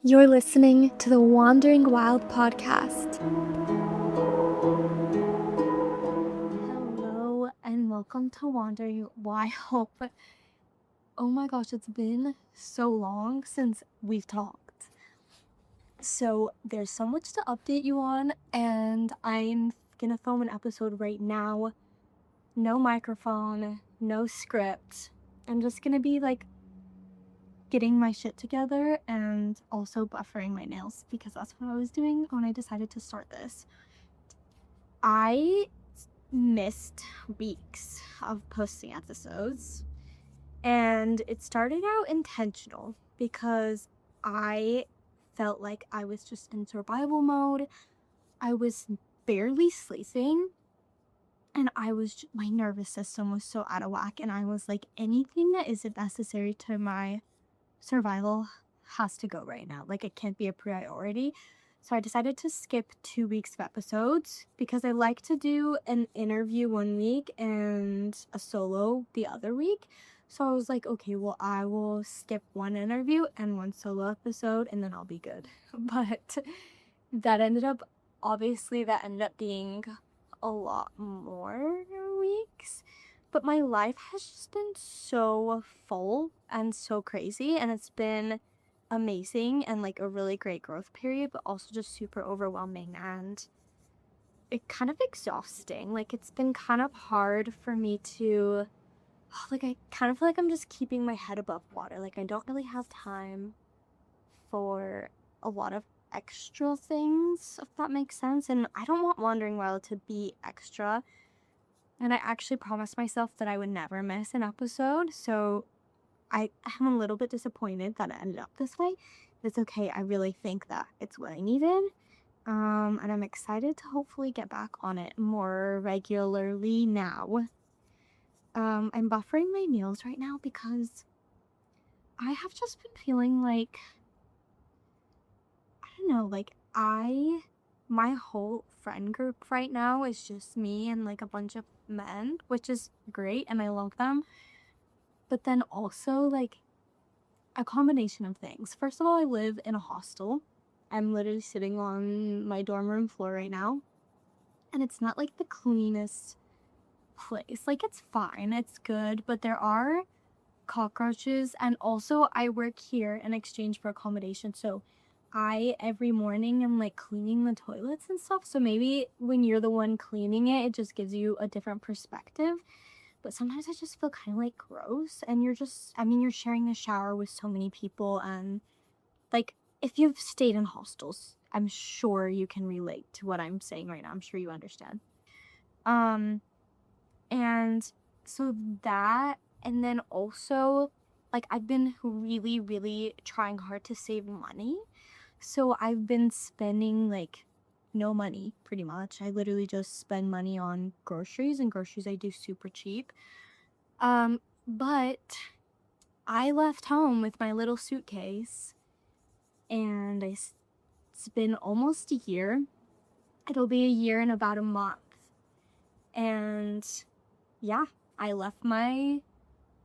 You're listening to the Wandering Wild podcast. Hello and welcome to Wandering Wild. Oh my gosh, it's been so long since we've talked. So there's so much to update you on, and I'm gonna film an episode right now. No microphone, no script. I'm just gonna be getting my shit together and also buffering my nails because that's what I was doing when I decided to start this. I missed weeks of posting episodes, and it started out intentional because I felt like I was just in survival mode. I was barely sleeping, and my nervous system was so out of whack, and I was like, anything that isn't necessary to my survival has to go right now. Like, it can't be a priority. So I decided to skip 2 weeks of episodes because I like to do an interview one week and a solo the other week. So I was like, okay, well, I will skip one interview and one solo episode and then I'll be good. But that ended up being a lot more weeks. But my life has just been so full and so crazy, and it's been amazing and like a really great growth period, but also just super overwhelming and it kind of exhausting. Like, it's been kind of hard for me to I kind of feel like I'm just keeping my head above water. Like, I don't really have time for a lot of extra things, if that makes sense. And I don't want Wandering Wild to be extra. And I actually promised myself that I would never miss an episode. So I am a little bit disappointed that it ended up this way. It's okay. I really think that it's what I needed. And I'm excited to hopefully get back on it more regularly now. I'm buffering my nails right now because I have just been feeling like, I don't know, my whole friend group right now is just me and like a bunch of men, which is great and I love them. But then also like a combination of things. First of all, I live in a hostel. I'm literally sitting on my dorm room floor right now. And it's not like the cleanest place. Like, it's fine, it's good, but there are cockroaches. And also, I work here in exchange for accommodation. So I every morning am like cleaning the toilets and stuff. So maybe when you're the one cleaning it, it just gives you a different perspective. But sometimes I just feel kind of like gross. And you're sharing a shower with so many people. And like, if you've stayed in hostels, I'm sure you can relate to what I'm saying right now. I'm sure you understand. Um, and so that, and then also, like, I've been really, really trying hard to save money. So I've been spending like no money pretty much. I literally just spend money on groceries, and groceries I do super cheap. But I left home with my little suitcase, and it's been almost a year. It'll be a year in about a month. And yeah, I left my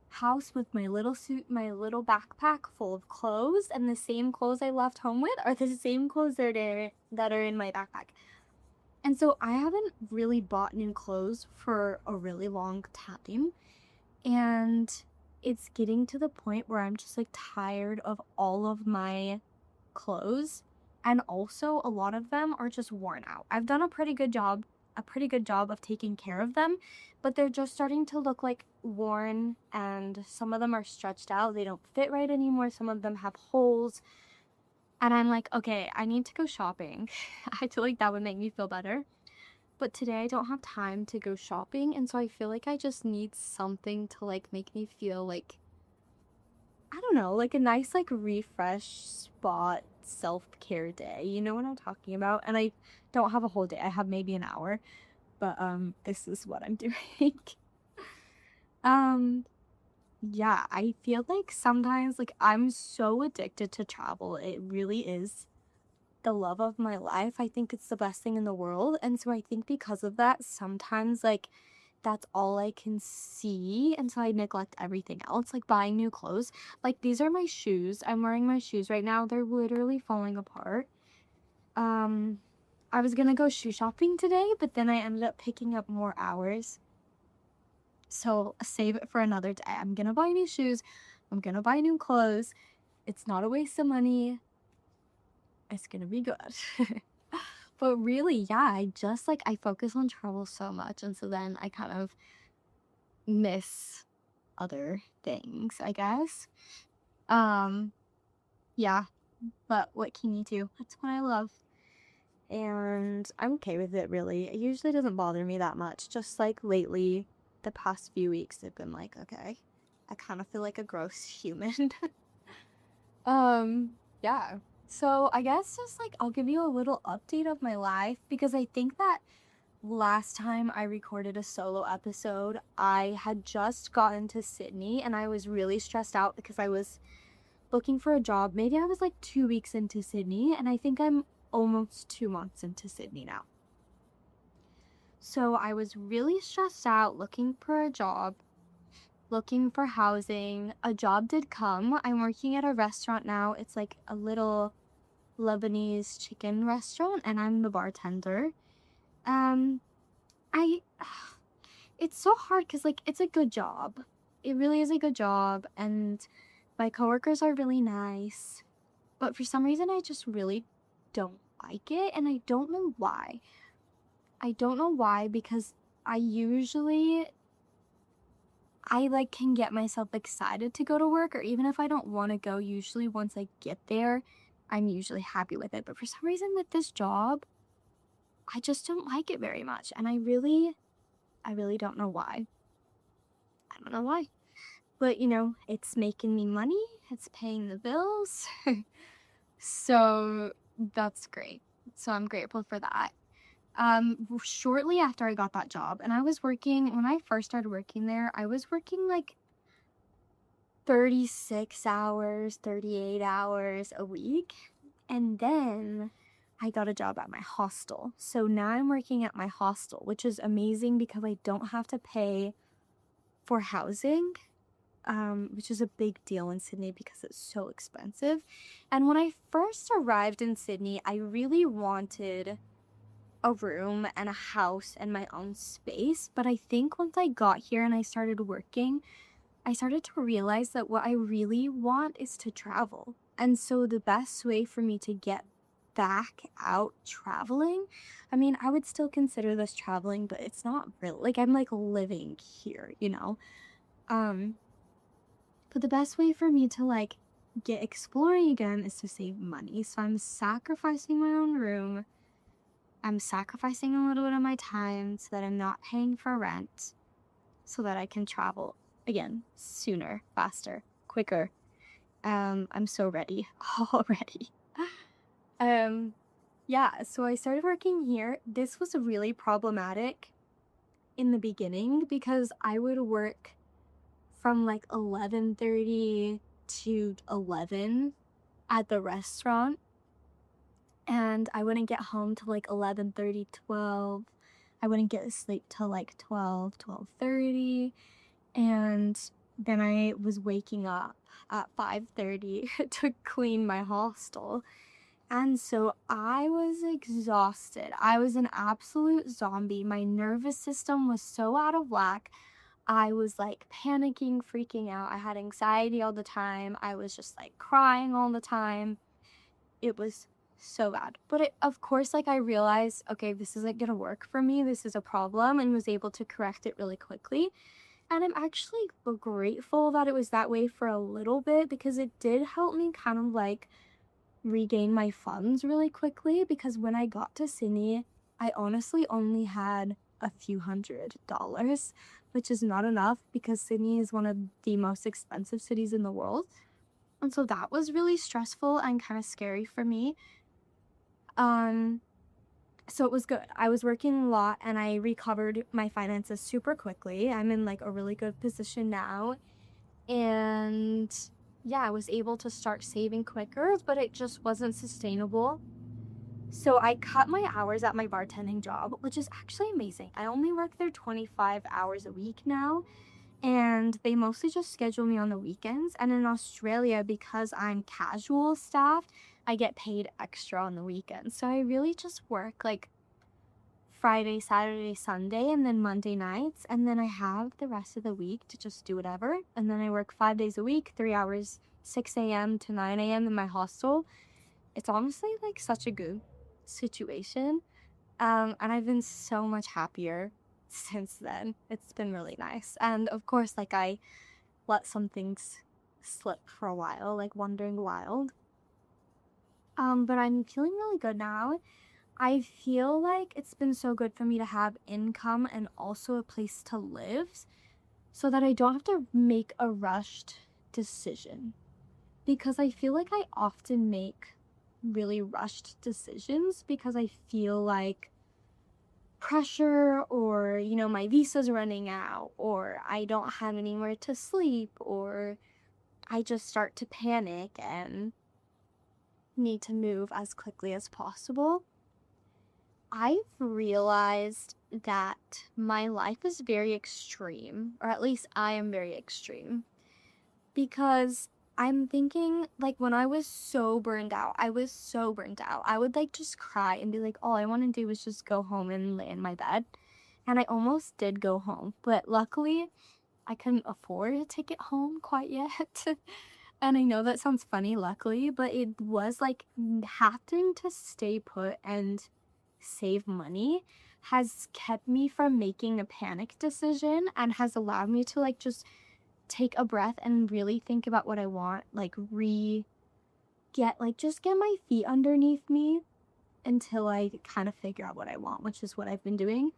house with my little little backpack full of clothes, and the same clothes I left home with are the same clothes that are in my backpack. And so I haven't really bought new clothes for a really long time. And it's getting to the point where I'm just like tired of all of my clothes, and also a lot of them are just worn out. I've done a pretty good job of taking care of them, but they're just starting to look like worn, and some of them are stretched out. They don't fit right anymore. Some of them have holes. And I'm like, okay, I need to go shopping. I feel like that would make me feel better. But today I don't have time to go shopping, and so I feel like I just need something to like make me feel like, I don't know, like a nice like refresh spot self-care day. You know what I'm talking about? And I don't have a whole day. I have maybe an hour, but this is what I'm doing. um yeah, I feel like sometimes like I'm so addicted to travel. It really is the love of my life. I think it's the best thing in the world. And so I think because of that, sometimes like that's all I can see, and so I neglect everything else, like buying new clothes. Like, these are my shoes. I'm wearing my shoes right now. They're literally falling apart. Um, I was gonna go shoe shopping today, but then I ended up picking up more hours. So save it for another day. I'm gonna buy new shoes. I'm gonna buy new clothes. It's not a waste of money. It's gonna be good. But really, yeah, I focus on travel so much, and so then I kind of miss other things, I guess. Um, yeah, but what can you do? That's what I love. And I'm okay with it, really. It usually doesn't bother me that much. Just like lately, the past few weeks, have been like, okay, I kind of feel like a gross human. Um, yeah. So I guess just like I'll give you a little update of my life because I think that last time I recorded a solo episode, I had just gotten to Sydney and I was really stressed out because I was looking for a job. Maybe I was like 2 weeks into Sydney, and I think I'm almost 2 months into Sydney now. So I was really stressed out looking for a job, looking for housing. A job did come. I'm working at a restaurant now. It's like a little Lebanese chicken restaurant, and I'm the bartender. Um, I it's so hard because like it's a good job. It really is a good job, and my coworkers are really nice. But for some reason I just really don't like it, and I don't know why. I don't know why because I usually I like can get myself excited to go to work, or even if I don't want to go, usually once I get there, I'm usually happy with it. But for some reason with this job, I just don't like it very much, and I really don't know why. I don't know why. But it's making me money, it's paying the bills. So that's great. So I'm grateful for that. Shortly after I got that job, and when I first started working there, I was working like 36 hours, 38 hours a week. And then I got a job at my hostel. So now I'm working at my hostel, which is amazing because I don't have to pay for housing, which is a big deal in Sydney because it's so expensive. And when I first arrived in Sydney, I really wanted a room and a house and my own space. But I think once I got here and I started working, I started to realize that what I really want is to travel. And so the best way for me to get back out traveling, I mean, I would still consider this traveling, but it's not real. Like, I'm like living here. Um, but the best way for me to like get exploring again is to save money. So I'm sacrificing my own room. I'm sacrificing a little bit of my time so that I'm not paying for rent, so that I can travel again sooner, faster, quicker. I'm so ready already. Um, yeah, so I started working here. This was really problematic in the beginning because I would work from like 11:30 to 11 at the restaurant, and I wouldn't get home till like 11:30, 12. I wouldn't get to sleep till like 12, 12:30, and then I was waking up at 5:30 to clean my hostel. And so I was exhausted. I was an absolute zombie. My nervous system was so out of whack. I was like panicking, freaking out. I had anxiety all the time. I was just like crying all the time. It was so bad. But of course, like I realized, okay, this isn't gonna work for me. This is a problem, and was able to correct it really quickly. And I'm actually grateful that it was that way for a little bit because it did help me kind of like regain my funds really quickly, because when I got to Sydney, I honestly only had a few $100s, which is not enough because Sydney is one of the most expensive cities in the world. And so that was really stressful and kind of scary for me. Um, so it was good. I was working a lot and I recovered my finances super quickly. I'm in like a really good position now. And yeah, I was able to start saving quicker, but it just wasn't sustainable. So I cut my hours at my bartending job, which is actually amazing. I only work there 25 hours a week now, and they mostly just schedule me on the weekends. And in Australia, because I'm casual staffed, I get paid extra on the weekends. So I really just work like Friday, Saturday, Sunday, and then Monday nights. And then I have the rest of the week to just do whatever. And then I work 5 days a week, 3 hours, 6 a.m. to 9 a.m. in my hostel. It's honestly like such a good situation. And I've been so much happier since then. It's been really nice. And of course, like I let some things slip for a while, like wandering wild. But I'm feeling really good now. I feel like it's been so good for me to have income and also a place to live so that I don't have to make a rushed decision. Because I feel like I often make really rushed decisions because I feel like pressure or, my visa's running out or I don't have anywhere to sleep or I just start to panic and need to move as quickly as possible. I've realized that my life is very extreme, or at least I am very extreme, because I'm thinking, like, when I was so burned out, I would, like, just cry and be like, all I want to do is just go home and lay in my bed. And I almost did go home, but luckily, I couldn't afford a ticket home quite yet. And I know that sounds funny, luckily, but it was, like, having to stay put and save money has kept me from making a panic decision and has allowed me to, like, just take a breath and really think about what I want, like just get my feet underneath me until I kind of figure out what I want, which is what I've been doing.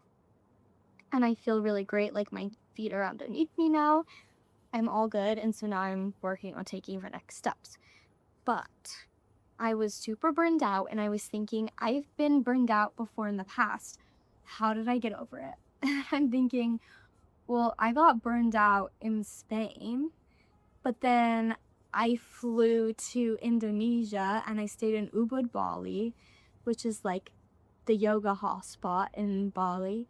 And I feel really great, like my feet are underneath me now. I'm all good, and so now I'm working on taking the next steps. But I was super burned out, and I was thinking, I've been burned out before in the past. How did I get over it? I'm thinking, well, I got burned out in Spain, but then I flew to Indonesia and I stayed in Ubud, Bali, which is like the yoga hotspot in Bali.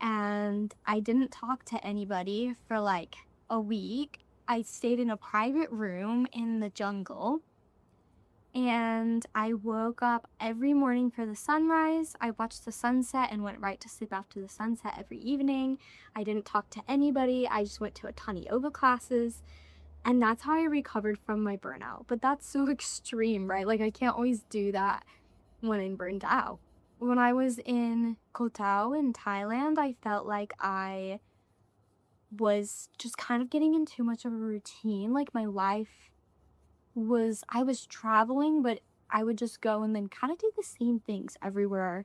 And I didn't talk to anybody for like a week. I stayed in a private room in the jungle. And I woke up every morning for the sunrise. I watched the sunset and went right to sleep after the sunset every evening. I didn't talk to anybody. I just went to a ton of yoga classes. And that's how I recovered from my burnout. But that's so extreme, right? Like, I can't always do that when I'm burned out. When I was in Koh Tao in Thailand, I felt like I was just kind of getting in too much of a routine. Like, I was traveling, but I would just go and then kind of do the same things everywhere.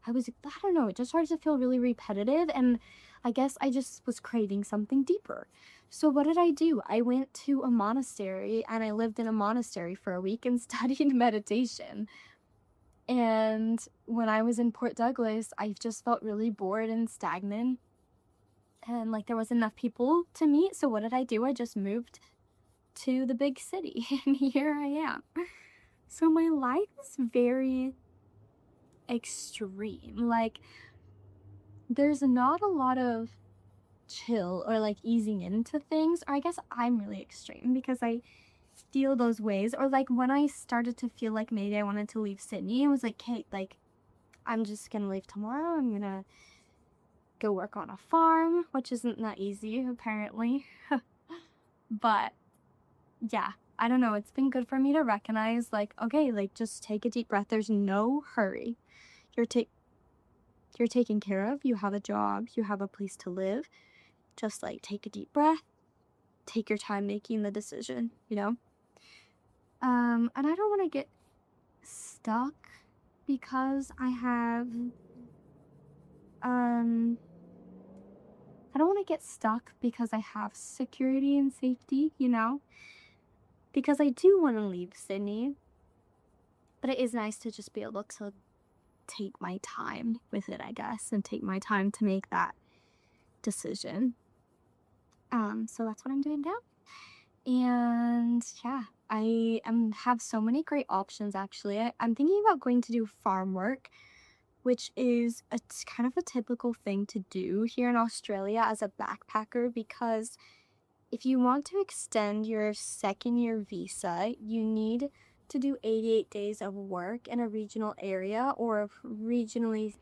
I don't know, it just started to feel really repetitive, and I guess I just was craving something deeper. So what did I do? I went to a monastery and I lived in a monastery for a week and studied meditation. And when I was in Port Douglas, I just felt really bored and stagnant. And like there wasn't enough people to meet. So what did I do? I just moved to the big city and here I am. So my life is very extreme. Like there's not a lot of chill or like easing into things, or I guess I'm really extreme because I feel those ways. Or like when I started to feel like maybe I wanted to leave Sydney, I was like, Kate, like I'm just gonna leave tomorrow. I'm gonna go work on a farm, which isn't that easy apparently. But yeah, I don't know, it's been good for me to recognize like, okay, like just take a deep breath. There's no hurry. You're taken care of. You have a job, you have a place to live. Just like take a deep breath, take your time making the decision, you know? And I don't want to get stuck because I don't want to get stuck because I have security and safety, you know? Because I do want to leave Sydney, but it is nice to just be able to take my time with it, I guess, and take my time to make that decision. So that's what I'm doing now. And yeah, have so many great options actually. I'm thinking about going to do farm work, which is kind of a typical thing to do here in Australia as a backpacker because if you want to extend your second year visa, you need to do 88 days of work in a regional area or of regionally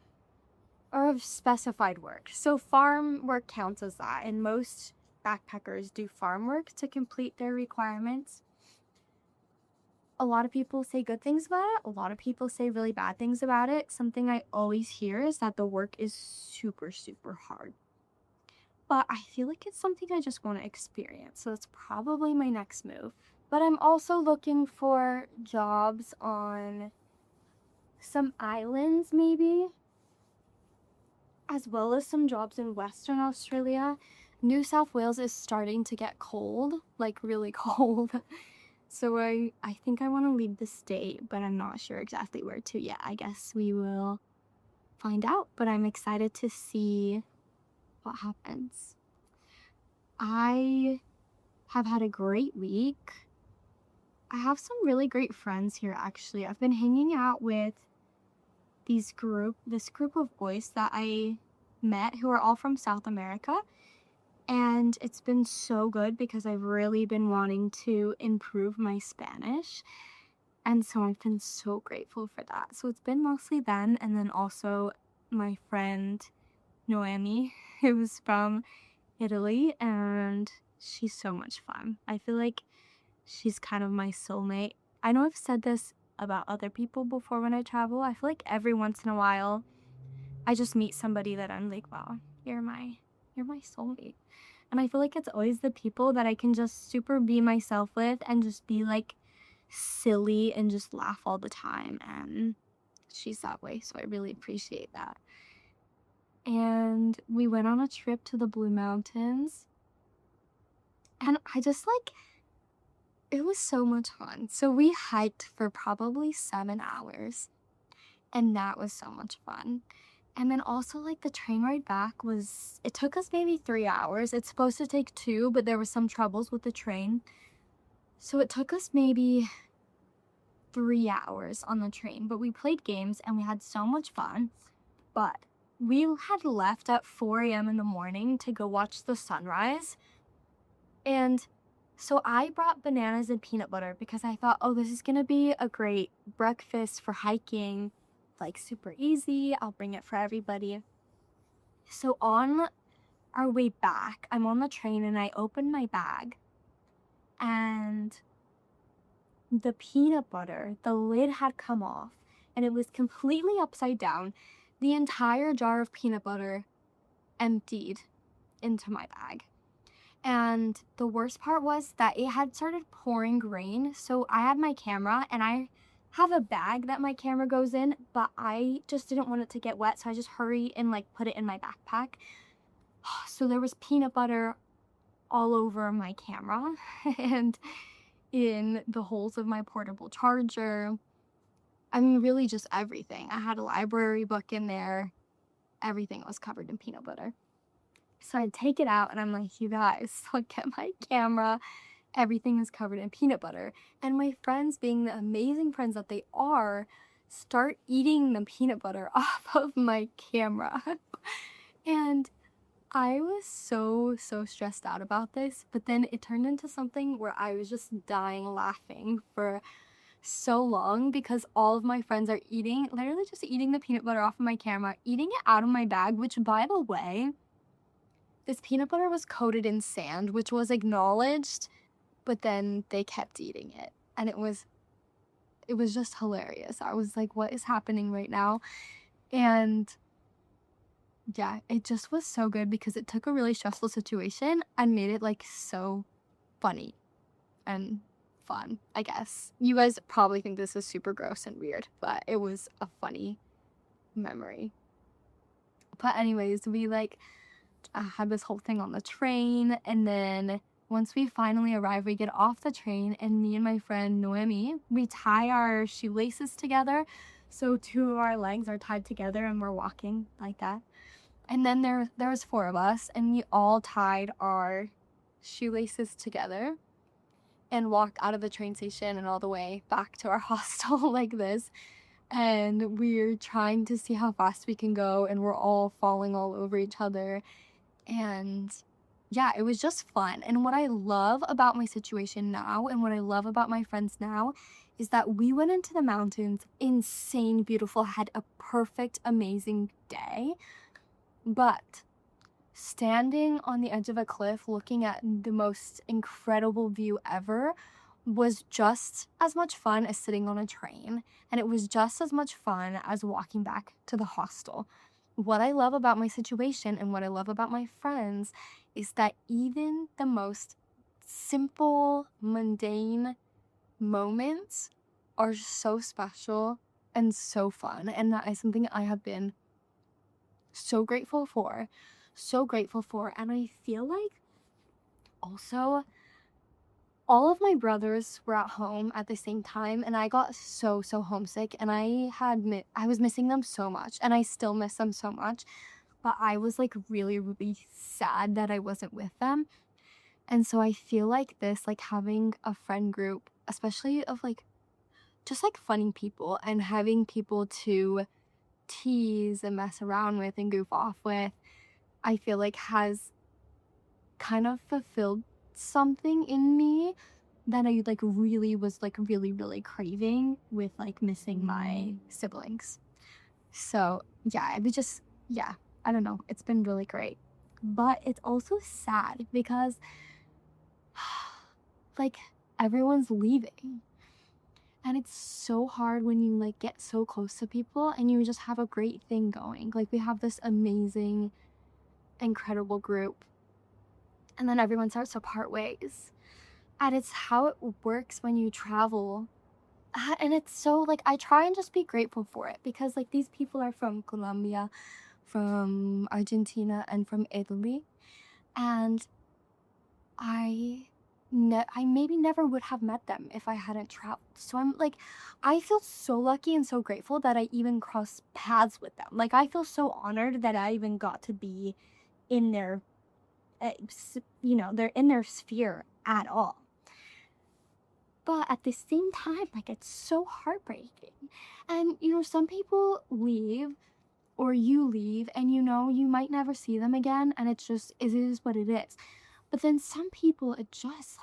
or of specified work. So farm work counts as that, and most backpackers do farm work to complete their requirements. A lot of people say good things about it. A lot of people say really bad things about it. Something I always hear is that the work is super, super hard. But I feel like it's something I just want to experience. So that's probably my next move. But I'm also looking for jobs on some islands, maybe, as well as some jobs in Western Australia. New South Wales is starting to get cold, like really cold. So I think I want to leave the state, but I'm not sure exactly where to yet. I guess we will find out, but I'm excited to see what happens. I have had a great week. I have some really great friends here actually. I've been hanging out with this group of boys that I met who are all from South America. And it's been so good because I've really been wanting to improve my Spanish. And so I've been so grateful for that. So it's been mostly them, and then also my friend Noemi, who's from Italy, and she's so much fun. I feel like she's kind of my soulmate. I know I've said this about other people before when I travel. I feel like every once in a while I just meet somebody that I'm like, wow, you're my soulmate. And I feel like it's always the people that I can just super be myself with and just be like silly and just laugh all the time. And she's that way, so I really appreciate that. And we went on a trip to the Blue Mountains. And I just like, it was so much fun. So we hiked for probably 7 hours. And that was so much fun. And then also like the train ride back it took us maybe 3 hours. It's supposed to take 2, but there were some troubles with the train. So it took us maybe 3 hours on the train, but we played games and we had so much fun. But we had left at 4 a.m. in the morning to go watch the sunrise. And so I brought bananas and peanut butter because I thought, oh, this is gonna be a great breakfast for hiking, like super easy. I'll bring it for everybody. So on our way back, I'm on the train and I open my bag and the peanut butter, the lid had come off and it was completely upside down. The entire jar of peanut butter emptied into my bag. And the worst part was that it had started pouring rain. So I had my camera and I have a bag that my camera goes in, but I just didn't want it to get wet. So I just hurried and like put it in my backpack. So there was peanut butter all over my camera and in the holes of my portable charger. I mean, really just everything. I had a library book in there. Everything was covered in peanut butter. So I take it out and I'm like, you guys, look at my camera. Everything is covered in peanut butter. And my friends, being the amazing friends that they are, start eating the peanut butter off of my camera. And I was so stressed out about this, but then it turned into something where I was just dying laughing for so long because all of my friends are literally just eating the peanut butter off of my camera, eating it out of my bag, which by the way, this peanut butter was coated in sand, which was acknowledged, but then they kept eating it. And it was just hilarious. I was like, what is happening right now? And yeah, it just was so good because it took a really stressful situation and made it like so funny and fun, I guess. You guys probably think this is super gross and weird, but it was a funny memory. But anyways, we like had this whole thing on the train, and then once we finally arrive, we get off the train, and me and my friend Noemi, we tie our shoelaces together. So 2 of our legs are tied together and we're walking like that. And then there was 4 of us and we all tied our shoelaces together. and walked out of the train station and all the way back to our hostel like this. And we're trying to see how fast we can go, and we're all falling all over each other. And yeah, it was just fun. And what I love about my situation now and what I love about my friends now is that we went into the mountains, insane, beautiful, had a perfect, amazing day. But standing on the edge of a cliff looking at the most incredible view ever was just as much fun as sitting on a train, and it was just as much fun as walking back to the hostel. What I love about my situation and what I love about my friends is that even the most simple, mundane moments are so special and so fun, and that is something I have been so grateful for. So grateful for. And I feel like also all of my brothers were at home at the same time, and I got so homesick, and I was missing them so much, and I still miss them so much, but I was like really sad that I wasn't with them. And so I feel like this, like having a friend group, especially of like just like funny people and having people to tease and mess around with and goof off with, I feel like has kind of fulfilled something in me that I like really was like really craving with like missing my siblings. So yeah, it was just, yeah, I don't know. It's been really great. But it's also sad because like everyone's leaving. And it's so hard when you like get so close to people and you just have a great thing going. Like we have this amazing, incredible group. And then everyone starts to part ways. And it's how it works when you travel. And it's so like I try and just be grateful for it because like these people are from Colombia, from Argentina, and from Italy. And I maybe never would have met them if I hadn't traveled. So I'm like, I feel so lucky and so grateful that I even crossed paths with them. Like I feel so honored that I even got to be in their, they're in their sphere at all. But at the same time, like it's so heartbreaking. And some people leave or you leave and you might never see them again, and it's just it is what it is. But then some people it just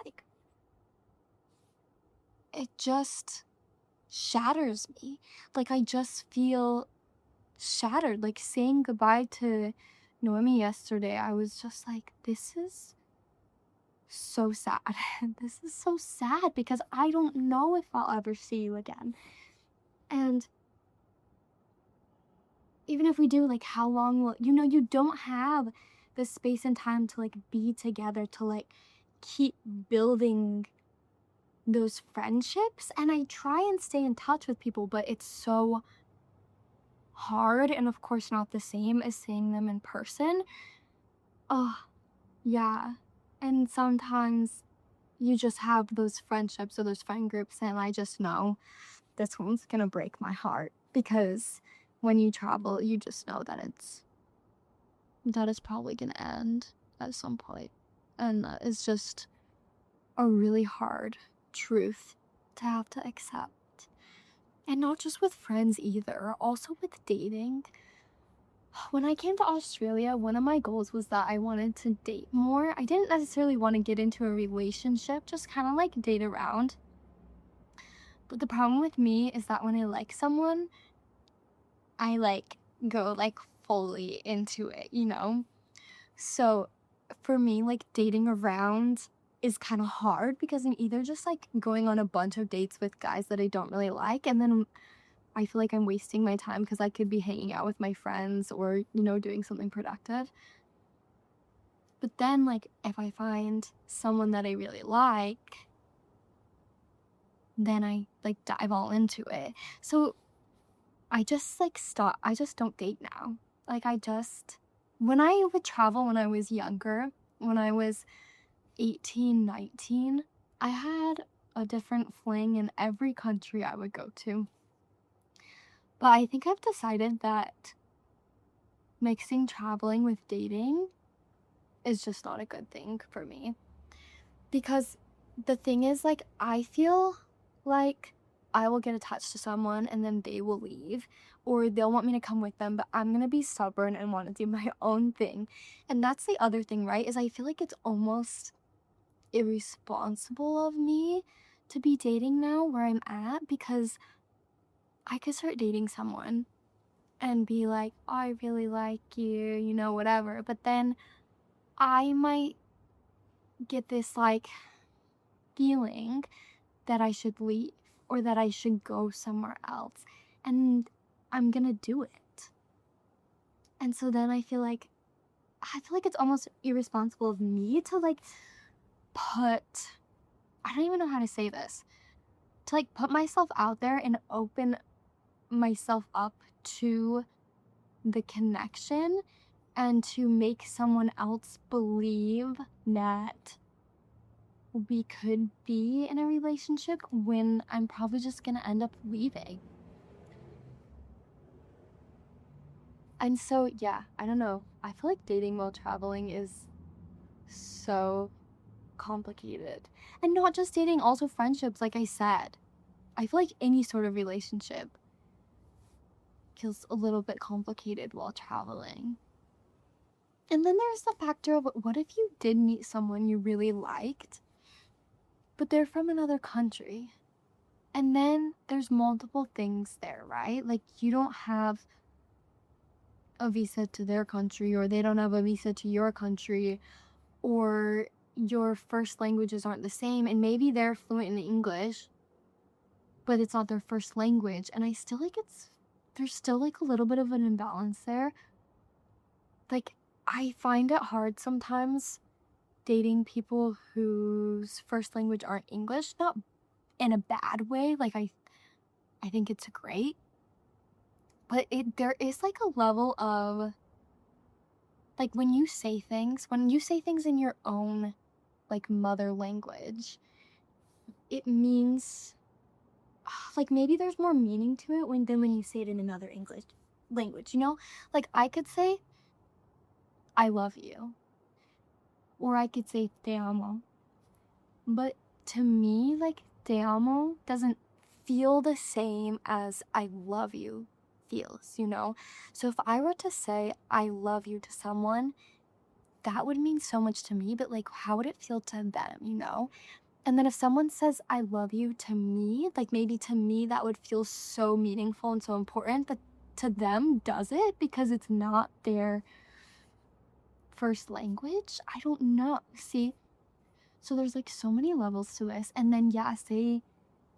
shatters me. Like I just feel shattered. Like saying goodbye to Noemi yesterday, I was just like, this is so sad. This is so sad because I don't know if I'll ever see you again. And even if we do, like how long will you don't have the space and time to like be together to like keep building those friendships. And I try and stay in touch with people, but it's so hard, and of course not the same as seeing them in person. Oh, yeah. And sometimes you just have those friendships or those friend groups, and I just know this one's gonna break my heart because when you travel, you just know that it's probably gonna end at some point. And that is just a really hard truth to have to accept. And not just with friends either, also with dating. When I came to Australia, one of my goals was that I wanted to date more. I didn't necessarily want to get into a relationship, just kind of like date around. But the problem with me is that when I like someone, I like go like fully into it. So for me, like dating around is kind of hard because I'm either just like going on a bunch of dates with guys that I don't really like, and then I feel like I'm wasting my time because I could be hanging out with my friends or, doing something productive. But then, like, if I find someone that I really like, then I like dive all into it. So I just like stop. I just don't date now. Like, when I would travel when I was younger, when I was 18, 19, I had a different fling in every country I would go to. But I think I've decided that mixing traveling with dating is just not a good thing for me. Because the thing is, like, I feel like I will get attached to someone and then they will leave, or they'll want me to come with them, but I'm gonna be stubborn and want to do my own thing. And that's the other thing, right? Is I feel like it's almost irresponsible of me to be dating now where I'm at, because I could start dating someone and be like, oh, I really like you, whatever. But then I might get this like feeling that I should leave or that I should go somewhere else. And I'm gonna do it. And so then I feel like it's almost irresponsible of me to like put, I don't even know how to say this, to like put myself out there and open myself up to the connection and to make someone else believe that we could be in a relationship when I'm probably just gonna end up leaving. And so, yeah, I don't know. I feel like dating while traveling is so complicated. And not just dating, also friendships, like I said. I feel like any sort of relationship feels a little bit complicated while traveling. And then there's the factor of what if you did meet someone you really liked, but they're from another country? And then there's multiple things there, right? Like you don't have a visa to their country, or they don't have a visa to your country, or your first languages aren't the same, and maybe they're fluent in English, but it's not their first language. And I still like there's still like a little bit of an imbalance there. Like I find it hard sometimes dating people whose first language aren't English, not in a bad way. Like I think it's great, but there is like a level of like when you say things in your own like mother language, it means like maybe there's more meaning to it than when you say it in another English language, Like I could say I love you, or I could say te amo. But to me, like te amo doesn't feel the same as I love you feels. So if I were to say I love you to someone, that would mean so much to me, but like how would it feel to them? And then if someone says I love you to me, like maybe to me that would feel so meaningful and so important, but to them, does it? Because it's not their first language? I don't know. See? So there's like so many levels to this. And then, yeah, say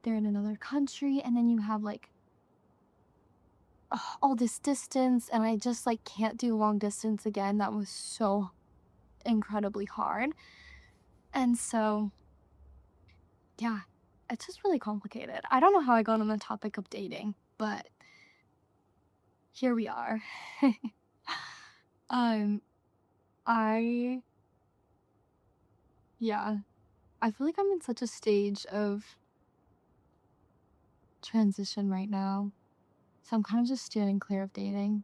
they're in another country, and then you have like all this distance, and I just like can't do long distance again. That was so incredibly hard. And so, yeah, it's just really complicated. I don't know how I got on the topic of dating, but here we are. um, I, yeah, I feel like I'm in such a stage of transition right now. So I'm kind of just steering clear of dating,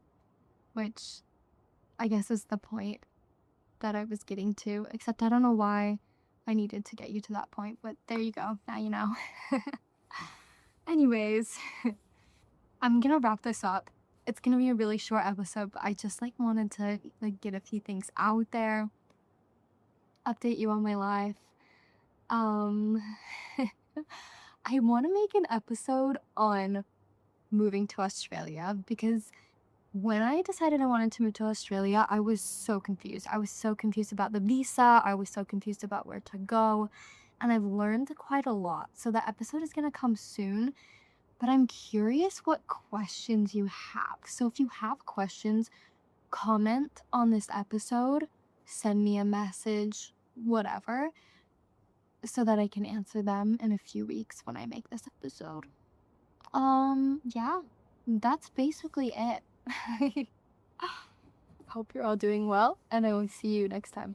which I guess is the point that I was getting to, except I don't know why I needed to get you to that point, but there you go. Now you know. Anyways, I'm gonna wrap this up. It's gonna be a really short episode, but I just like wanted to like get a few things out there, update you on my life. Um I want to make an episode on moving to Australia, because when I decided I wanted to move to Australia, I was so confused. I was so confused about the visa. I was so confused about where to go. And I've learned quite a lot. So that episode is going to come soon. But I'm curious what questions you have. So if you have questions, comment on this episode, send me a message, whatever, so that I can answer them in a few weeks when I make this episode. Yeah, that's basically it. Hope you're all doing well, and I will see you next time.